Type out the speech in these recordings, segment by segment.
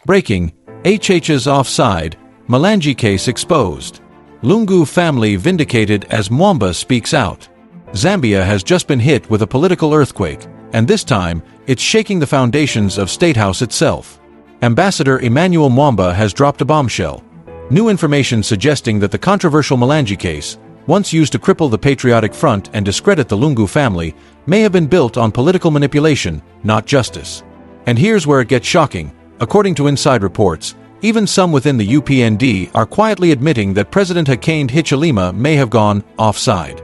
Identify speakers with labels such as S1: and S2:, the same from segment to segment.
S1: Breaking, HH's offside, Malangi case exposed. Lungu family vindicated as Mwamba speaks out. Zambia has just been hit with a political earthquake, and this time, it's shaking the foundations of State House itself. Ambassador Emmanuel Mwamba has dropped a bombshell. New information suggesting that the controversial Malangi case, once used to cripple the Patriotic Front and discredit the Lungu family, may have been built on political manipulation, not justice. And here's where it gets shocking. According to inside reports, even some within the UPND are quietly admitting that President Hakainde Hichilema may have gone offside.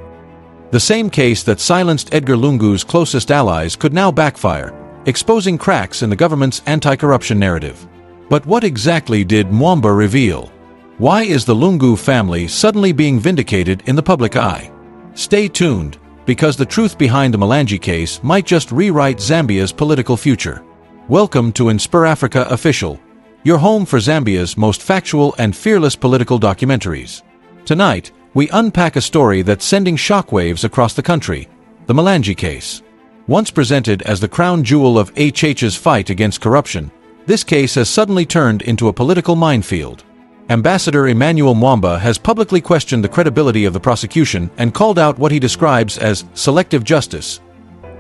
S1: The same case that silenced Edgar Lungu's closest allies could now backfire, exposing cracks in the government's anti-corruption narrative. But what exactly did Mwamba reveal? Why is the Lungu family suddenly being vindicated in the public eye? Stay tuned, because the truth behind the Malangi case might just rewrite Zambia's political future. Welcome to InspirAfrica Official, your home for Zambia's most factual and fearless political documentaries. Tonight, we unpack a story that's sending shockwaves across the country, the Malangi case. Once presented as the crown jewel of HH's fight against corruption, this case has suddenly turned into a political minefield. Ambassador Emmanuel Mwamba has publicly questioned the credibility of the prosecution and called out what he describes as selective justice,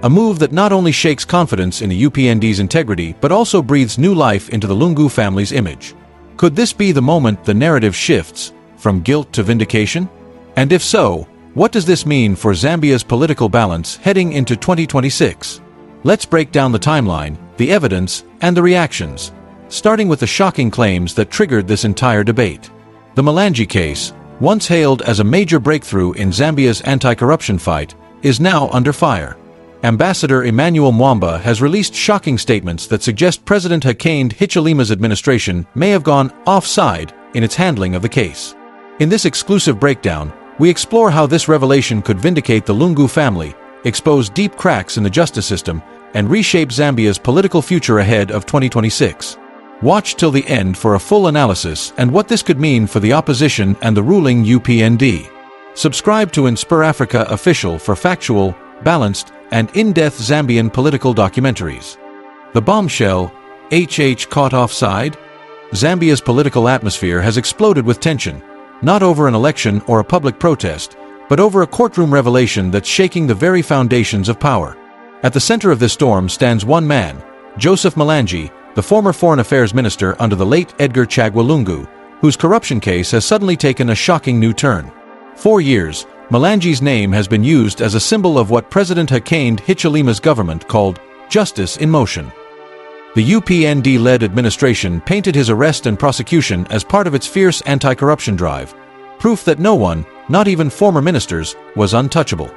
S1: a move that not only shakes confidence in the UPND's integrity but also breathes new life into the Lungu family's image. Could this be the moment the narrative shifts from guilt to vindication? And if so, what does this mean for Zambia's political balance heading into 2026? Let's break down the timeline, the evidence, and the reactions, starting with the shocking claims that triggered this entire debate. The Malangi case, once hailed as a major breakthrough in Zambia's anti-corruption fight, is now under fire. Ambassador Emmanuel Mwamba has released shocking statements that suggest President Hakainde Hichilema's administration may have gone offside in its handling of the case. In this exclusive breakdown, we explore how this revelation could vindicate the Lungu family, expose deep cracks in the justice system, and reshape Zambia's political future ahead of 2026. Watch till the end for a full analysis and what this could mean for the opposition and the ruling UPND. Subscribe to InspirAfrica Official for factual, balanced, and in-depth Zambian political documentaries. The bombshell, HH caught offside? Zambia's political atmosphere has exploded with tension, not over an election or a public protest, but over a courtroom revelation that's shaking the very foundations of power. At the center of this storm stands one man, Joseph Malangi, the former Foreign Affairs Minister under the late Edgar Lungu, whose corruption case has suddenly taken a shocking new turn. For years, Malangi's name has been used as a symbol of what President Hakainde Hichilema's government called justice in motion. The UPND-led administration painted his arrest and prosecution as part of its fierce anti-corruption drive, proof that no one, not even former ministers, was untouchable.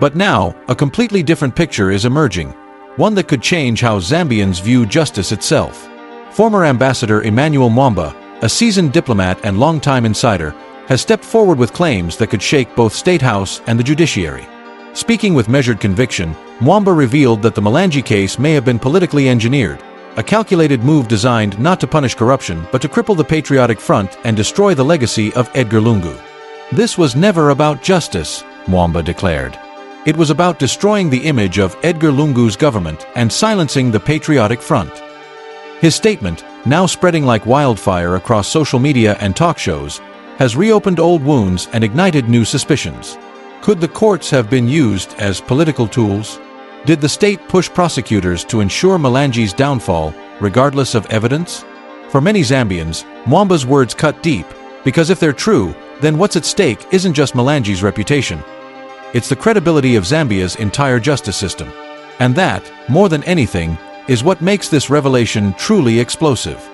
S1: But now, a completely different picture is emerging, one that could change how Zambians view justice itself. Former Ambassador Emmanuel Mwamba, a seasoned diplomat and longtime insider, has stepped forward with claims that could shake both State House and the judiciary. Speaking with measured conviction, Mwamba revealed that the Malangi case may have been politically engineered, a calculated move designed not to punish corruption but to cripple the Patriotic Front and destroy the legacy of Edgar Lungu. This was never about justice, Mwamba declared. It was about destroying the image of Edgar Lungu's government and silencing the Patriotic Front. His statement, now spreading like wildfire across social media and talk shows, has reopened old wounds and ignited new suspicions. Could the courts have been used as political tools? Did the state push prosecutors to ensure Malangi's downfall, regardless of evidence? For many Zambians, Mwamba's words cut deep, because if they're true, then what's at stake isn't just Malangi's reputation. It's the credibility of Zambia's entire justice system. And that, more than anything, is what makes this revelation truly explosive.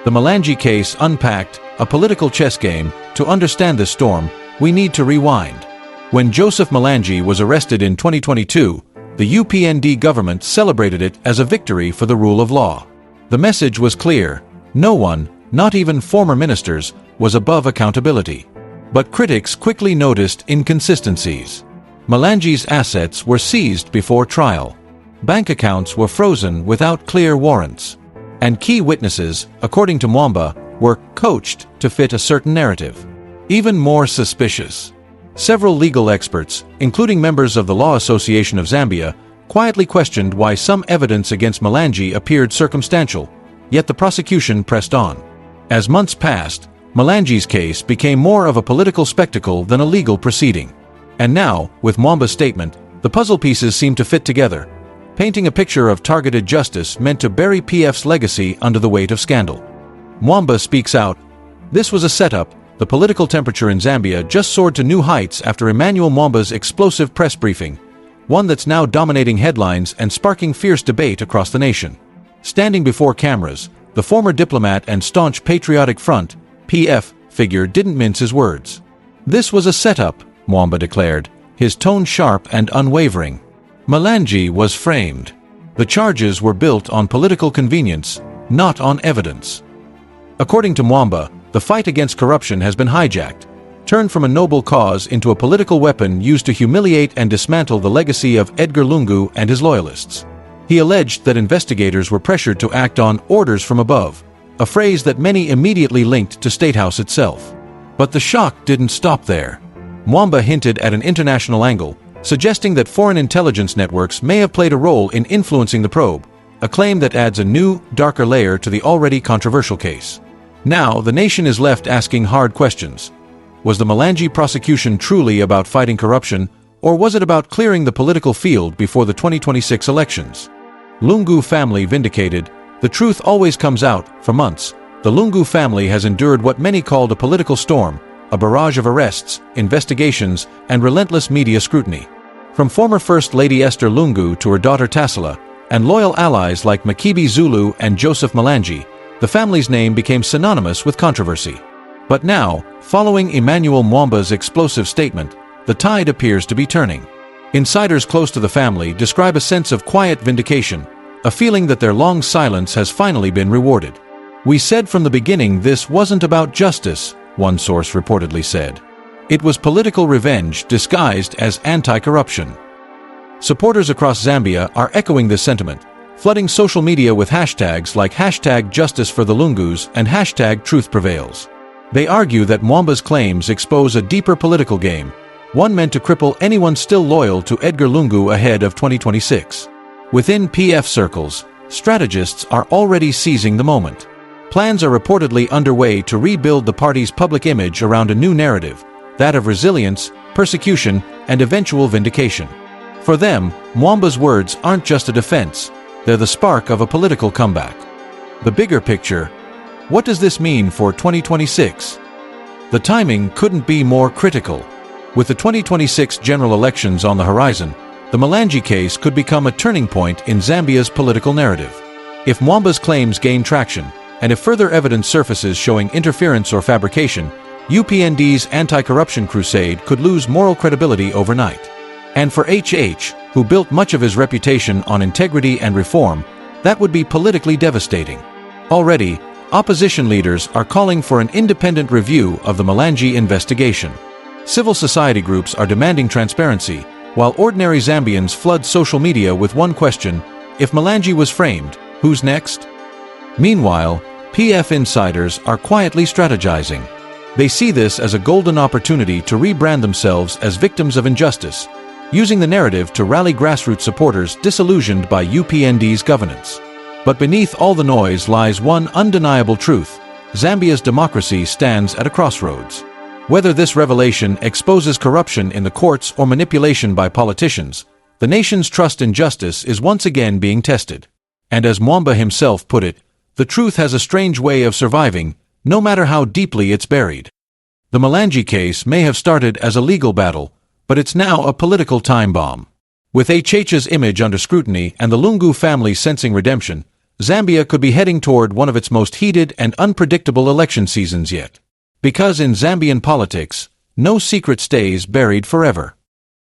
S1: The Malangi case unpacked, a political chess game. To understand this storm, we need to rewind. When Joseph Malangi was arrested in 2022, the UPND government celebrated it as a victory for the rule of law. The message was clear: no one, not even former ministers, was above accountability. But critics quickly noticed inconsistencies. Malangi's assets were seized before trial. Bank accounts were frozen without clear warrants. And key witnesses, according to Mwamba, were coached to fit a certain narrative. Even more suspicious, several legal experts, including members of the Law Association of Zambia, quietly questioned why some evidence against Malangi appeared circumstantial, yet the prosecution pressed on. As months passed, Mulangi's case became more of a political spectacle than a legal proceeding. And now, with Mwamba's statement, the puzzle pieces seem to fit together, painting a picture of targeted justice meant to bury PF's legacy under the weight of scandal. Mwamba speaks out. This was a setup. The political temperature in Zambia just soared to new heights after Emmanuel Mwamba's explosive press briefing, one that's now dominating headlines and sparking fierce debate across the nation. Standing before cameras, the former diplomat and staunch Patriotic Front (PF) figure didn't mince his words. This was a setup, Mwamba declared, his tone sharp and unwavering. Mulangi was framed. The charges were built on political convenience, not on evidence. According to Mwamba, the fight against corruption has been hijacked, turned from a noble cause into a political weapon used to humiliate and dismantle the legacy of Edgar Lungu and his loyalists. He alleged that investigators were pressured to act on orders from above, a phrase that many immediately linked to State House itself. But the shock didn't stop there. Mwamba hinted at an international angle, suggesting that foreign intelligence networks may have played a role in influencing the probe, a claim that adds a new, darker layer to the already controversial case. Now, the nation is left asking hard questions. Was the Mulangi prosecution truly about fighting corruption, or was it about clearing the political field before the 2026 elections? Lungu family vindicated. The truth always comes out. For months, the Lungu family has endured what many called a political storm, a barrage of arrests, investigations, and relentless media scrutiny. From former First Lady Esther Lungu to her daughter Tassila, and loyal allies like Makibi Zulu and Joseph Mulangi, the family's name became synonymous with controversy. But now, following Emmanuel Mwamba's explosive statement, the tide appears to be turning. Insiders close to the family describe a sense of quiet vindication, a feeling that their long silence has finally been rewarded. "We said from the beginning this wasn't about justice," one source reportedly said. "It was political revenge disguised as anti-corruption." Supporters across Zambia are echoing this sentiment, flooding social media with hashtags like #JusticeForTheLungus and #TruthPrevails. They argue that Mwamba's claims expose a deeper political game, one meant to cripple anyone still loyal to Edgar Lungu ahead of 2026. Within PF circles, strategists are already seizing the moment. Plans are reportedly underway to rebuild the party's public image around a new narrative, that of resilience, persecution, and eventual vindication. For them, Mwamba's words aren't just a defense, they're the spark of a political comeback. The bigger picture: what does this mean for 2026? The timing couldn't be more critical. With the 2026 general elections on the horizon, the Mulangi case could become a turning point in Zambia's political narrative. If Mwamba's claims gain traction, and if further evidence surfaces showing interference or fabrication, UPND's anti-corruption crusade could lose moral credibility overnight. And for HH, who built much of his reputation on integrity and reform, that would be politically devastating. Already, opposition leaders are calling for an independent review of the Mulangi investigation. Civil society groups are demanding transparency, while ordinary Zambians flood social media with one question: if Mulangi was framed, who's next? Meanwhile, PF insiders are quietly strategizing. They see this as a golden opportunity to rebrand themselves as victims of injustice, using the narrative to rally grassroots supporters disillusioned by UPND's governance. But beneath all the noise lies one undeniable truth: Zambia's democracy stands at a crossroads. Whether this revelation exposes corruption in the courts or manipulation by politicians, the nation's trust in justice is once again being tested. And as Mwamba himself put it, the truth has a strange way of surviving, no matter how deeply it's buried. The Mulangi case may have started as a legal battle, but it's now a political time bomb. With HH's image under scrutiny and the Lungu family sensing redemption, Zambia could be heading toward one of its most heated and unpredictable election seasons yet. Because in Zambian politics, no secret stays buried forever.